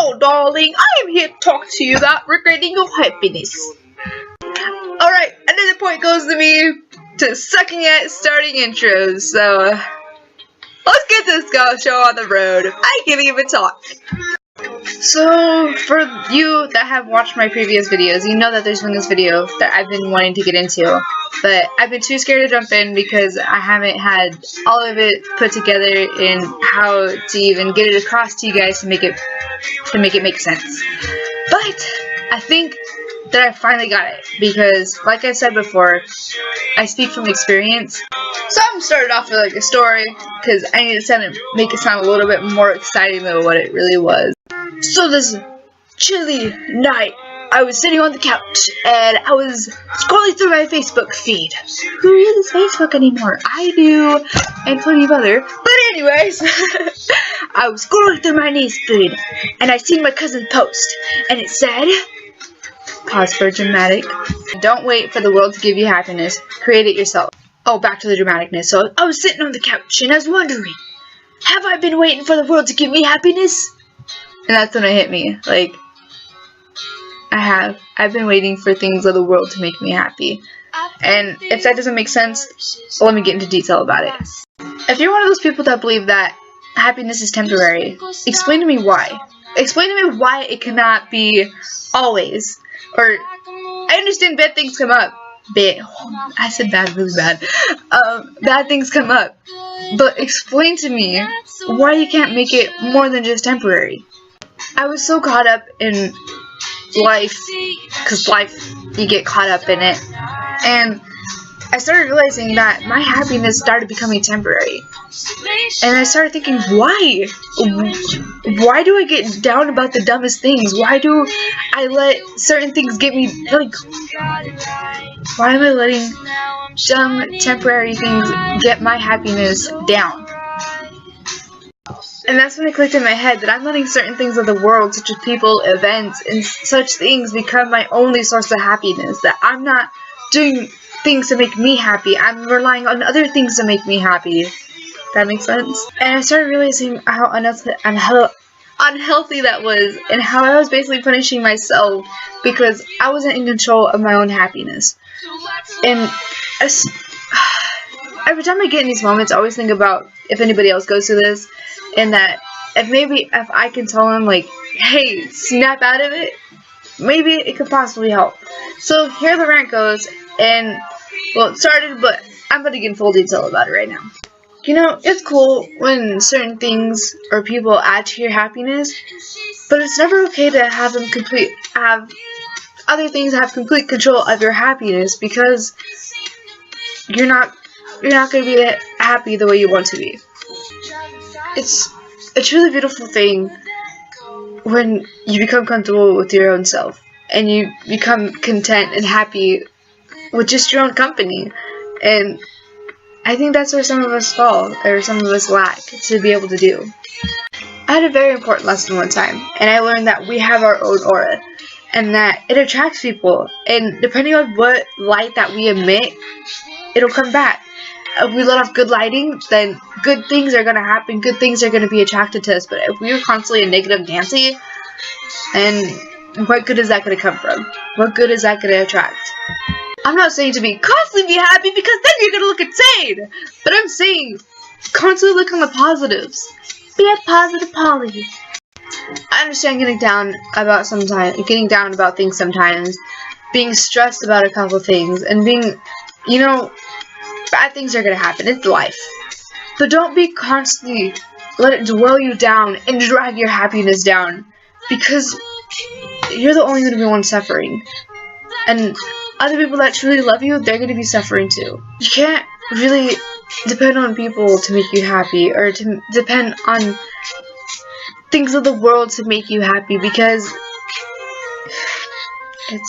Hello, darling. I am here to talk to you about regretting your happiness. Alright, another point goes to me to sucking at starting intros, so let's get this show on the road. I can even talk. So, for you that have watched my previous videos, you know that there's been this video that I've been wanting to get into, but I've been too scared to jump in because I haven't had all of it put together in how to even get it across to you guys to make it make sense. But I think that I finally got it because, like I said before, I speak from experience. So I'm started off with like a story because I need to make it sound a little bit more exciting than what it really was. So this chilly night, I was sitting on the couch and I was scrolling through my Facebook feed. Who uses Facebook anymore? I do, and plenty of other. But anyways, I was scrolling through my news feed and I seen my cousin's post, and it said, pause for dramatic. Don't wait for the world to give you happiness. Create it yourself. Oh, back to the dramaticness. So I was sitting on the couch and I was wondering, have I been waiting for the world to give me happiness? And that's when it hit me. Like, I have. I've been waiting for things of the world to make me happy. And if that doesn't make sense, well, let me get into detail about it. If you're one of those people that believe that happiness is temporary, explain to me why. Explain to me why it cannot be always. Or, I understand bad things come up. I said bad really bad. Bad things come up. But explain to me why you can't make it more than just temporary. I was so caught up in life, because life, you get caught up in it, and I started realizing that my happiness started becoming temporary. And I started thinking, why? Why do I get down about the dumbest things? Why do I let certain things get me, like, why am I letting dumb temporary things get my happiness down? And that's when it clicked in my head that I'm letting certain things of the world, such as people, events, and such things become my only source of happiness. That I'm not doing things to make me happy. I'm relying on other things to make me happy. That makes sense? And I started realizing how unhealthy that was, and how I was basically punishing myself because I wasn't in control of my own happiness. And every time I get in these moments, I always think about if anybody else goes through this, and that if I can tell them, like, hey, snap out of it, maybe it could possibly help. So here the rant goes, and, well, it started, but I'm going to get in full detail about it right now. You know, it's cool when certain things or people add to your happiness, but it's never okay to have other things have complete control of your happiness, because you're not going to be happy the way you want to be. It's a truly beautiful thing when you become comfortable with your own self and you become content and happy with just your own company. And I think that's where some of us fall, or some of us lack to be able to do. I had a very important lesson one time, and I learned that we have our own aura, and that it attracts people, and depending on what light that we emit, it'll come back. If we let off good lighting, then good things are going to happen, good things are going to be attracted to us. But if we are constantly a negative Nancy, then what good is that going to come from? What good is that going to attract? I'm not saying to be constantly be happy, because then you're going to look insane. But I'm saying constantly look on the positives. Be a positive Polly. I understand getting down about things sometimes, being stressed about a couple things, and being, you know, bad things are going to happen. It's life. But don't be constantly let it dwell you down and drag your happiness down, because you're the only one suffering. And other people that truly love you, they're going to be suffering too. You can't really depend on people to make you happy, or to depend on things of the world to make you happy, because it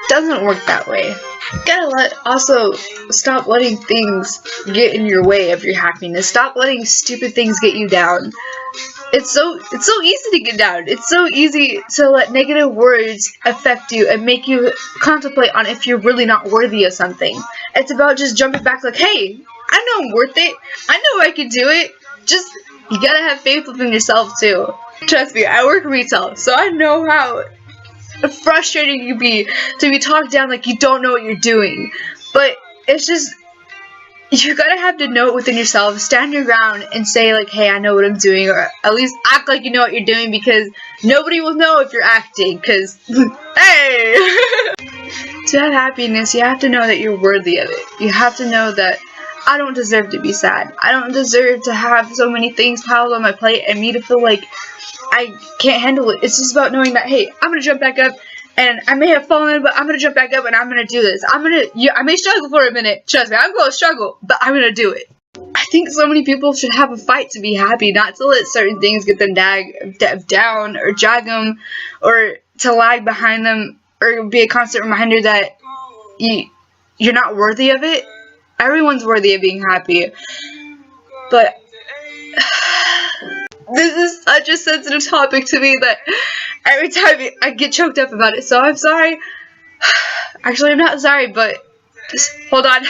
doesn't work that way. You gotta also stop letting things get in your way of your happiness. Stop letting stupid things get you down. It's so easy to get down. It's so easy to let negative words affect you and make you contemplate on if you're really not worthy of something. It's about just jumping back like, hey, I know I'm worth it. I know I can do it. Just, you gotta have faith within yourself too. Trust me, I work retail, so I know how frustrating you be to be talked down like you don't know what you're doing. But it's just, you gotta have to know it within yourself, stand your ground and say like, hey, I know what I'm doing, or at least act like you know what you're doing, because nobody will know if you're acting, because hey. To have happiness, you have to know that you're worthy of it. You have to know that I don't deserve to be sad. I don't deserve to have so many things piled on my plate and me to feel like I can't handle it. It's just about knowing that, hey, I'm gonna jump back up, and I may have fallen, but I'm gonna jump back up and I'm gonna do this. I may struggle for a minute. Trust me, I'm gonna struggle, but I'm gonna do it. I think so many people should have a fight to be happy, not to let certain things get them down or drag them, or to lag behind them, or be a constant reminder that you're not worthy of it. Everyone's worthy of being happy, but this is such a sensitive topic to me that every time I get choked up about it, so I'm sorry. Actually, I'm not sorry, but just hold on.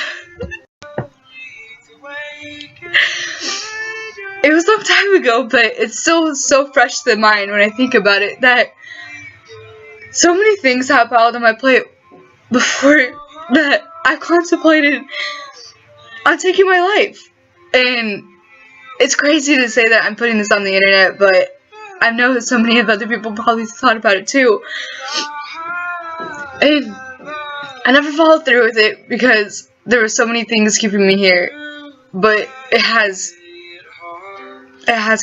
It was a long time ago, but it's still so fresh to the mind when I think about it, that so many things have piled on my plate before that I contemplated on taking my life. And it's crazy to say that I'm putting this on the internet, but I know that so many of other people probably thought about it too. And I never followed through with it because there were so many things keeping me here. But it has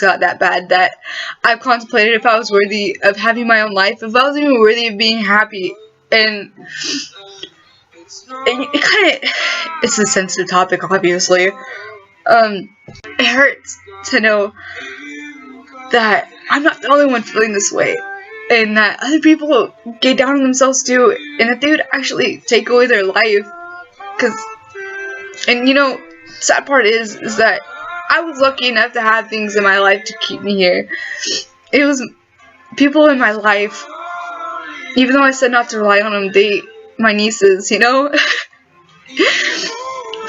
got that bad that I've contemplated if I was worthy of having my own life, if I was even worthy of being happy. And it's a sensitive topic, obviously. It hurts to know that I'm not the only one feeling this way, and that other people get down on themselves too, and that they would actually take away their life. And you know, sad part is that I was lucky enough to have things in my life to keep me here. It was people in my life, even though I said not to rely on them, my nieces, you know,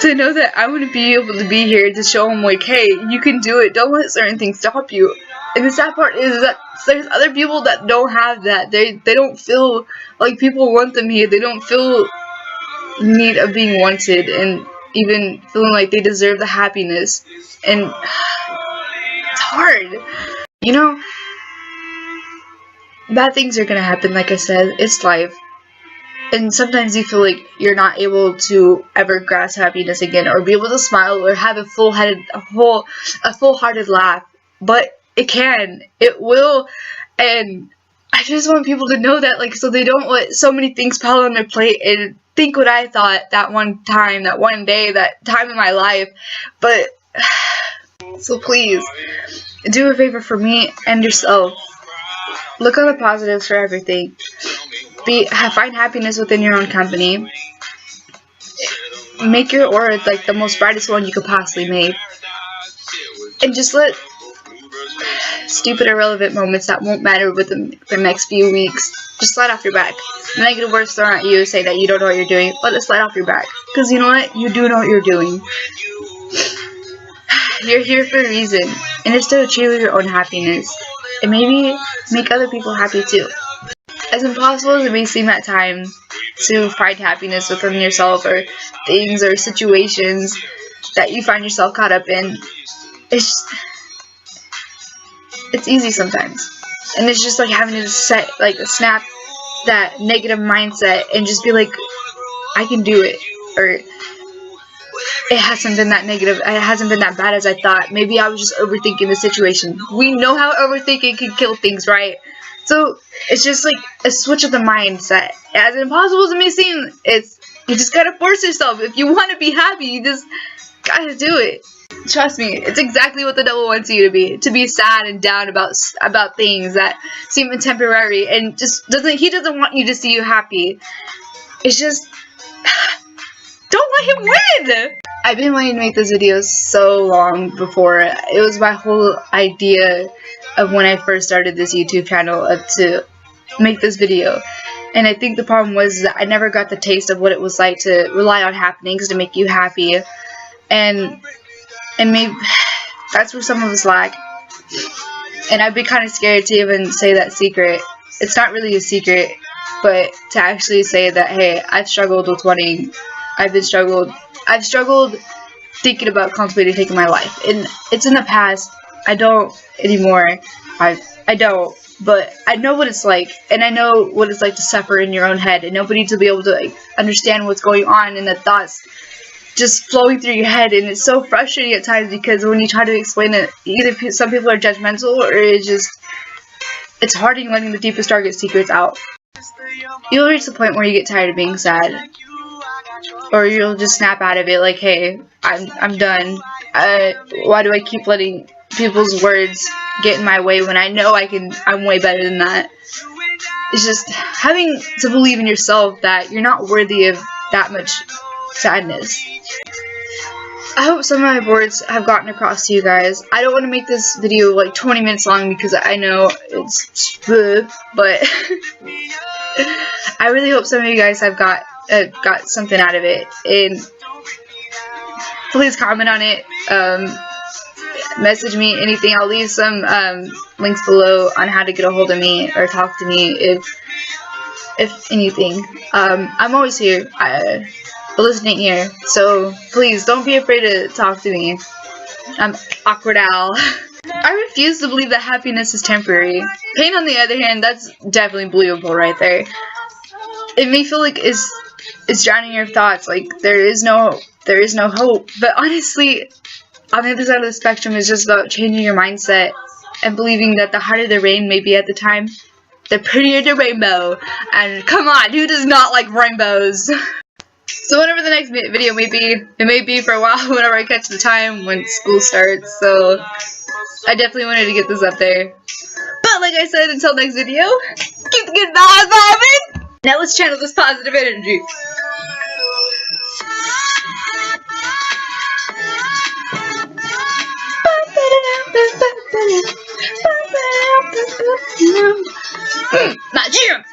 to know that I would be able to be here to show them like, hey, you can do it, don't let certain things stop you. And the sad part is that there's other people that don't have that. They don't feel like people want them here. They don't feel need of being wanted, and even feeling like they deserve the happiness. And it's hard, you know. Bad things are gonna happen, like I said, it's life. And sometimes you feel like you're not able to ever grasp happiness again, or be able to smile, or have a full-hearted laugh. But it can, it will, and I just want people to know that, like, so they don't let so many things pile on their plate and think what I thought that one time, that one day, that time in my life. But so please, do a favor for me and yourself. Look on the positives for everything. Find happiness within your own company. Make your aura like the most brightest one you could possibly make. And just let stupid, irrelevant moments that won't matter within the next few weeks just slide off your back. The negative words thrown at you say that you don't know what you're doing. Let it slide off your back. Because you know what? You do know what you're doing. You're here for a reason. And it's to achieve your own happiness. And maybe make other people happy too. As impossible as it may seem at times to find happiness within yourself, or things or situations that you find yourself caught up in, it's easy sometimes. And it's just like having to snap that negative mindset and just be like, I can do it. Or it hasn't been that negative, it hasn't been that bad as I thought. Maybe I was just overthinking the situation. We know how overthinking can kill things, right? So it's just like a switch of the mindset. As impossible as it may seem, you just gotta force yourself. If you want to be happy, you just gotta do it. Trust me, it's exactly what the devil wants you to be sad and down about things that seem temporary, and he doesn't want you to see you happy. It's just, don't let him win! I've been wanting to make this video so long before. It was my whole idea of when I first started this YouTube channel to make this video. And I think the problem was that I never got the taste of what it was like to rely on happenings to make you happy. And maybe that's where some of us lack. and I'd be kind of scared to even say that secret. It's not really a secret, but to actually say that, hey, I've struggled with wanting, I've struggled thinking about contemplating taking my life, and it's in the past. I don't anymore. I don't, but I know what it's like, and I know what it's like to suffer in your own head, and nobody to be able to like, understand what's going on, and the thoughts just flowing through your head, and it's so frustrating at times because when you try to explain it, either some people are judgmental, or it's hard in letting the deepest, darkest secrets out. You'll reach the point where you get tired of being sad, or you'll just snap out of it like, hey, I'm done. Why do I keep letting people's words get in my way when I know I'm way better than that? It's just having to believe in yourself that you're not worthy of that much sadness. I hope some of my words have gotten across to you guys. I don't want to make this video like 20 minutes long because I know it's but I really hope some of you guys have got something out of it, and please comment on it, message me, anything. I'll leave some links below on how to get a hold of me or talk to me if anything. I'm always here, listening here, so please don't be afraid to talk to me. I'm awkward Al. I refuse to believe that happiness is temporary. Pain, on the other hand, that's definitely believable right there. It may feel like it's drowning your thoughts, like there is no hope, but honestly, on the other side of the spectrum is just about changing your mindset and believing that the harder the rain may be at the time, the prettier the rainbow. And come on, who does not like rainbows? So whenever the next video may be, it may be for a while whenever I catch the time when school starts, so I definitely wanted to get this up there. But like I said, until next video, keep the good vibes vibing! Now let's channel this positive energy. My jam!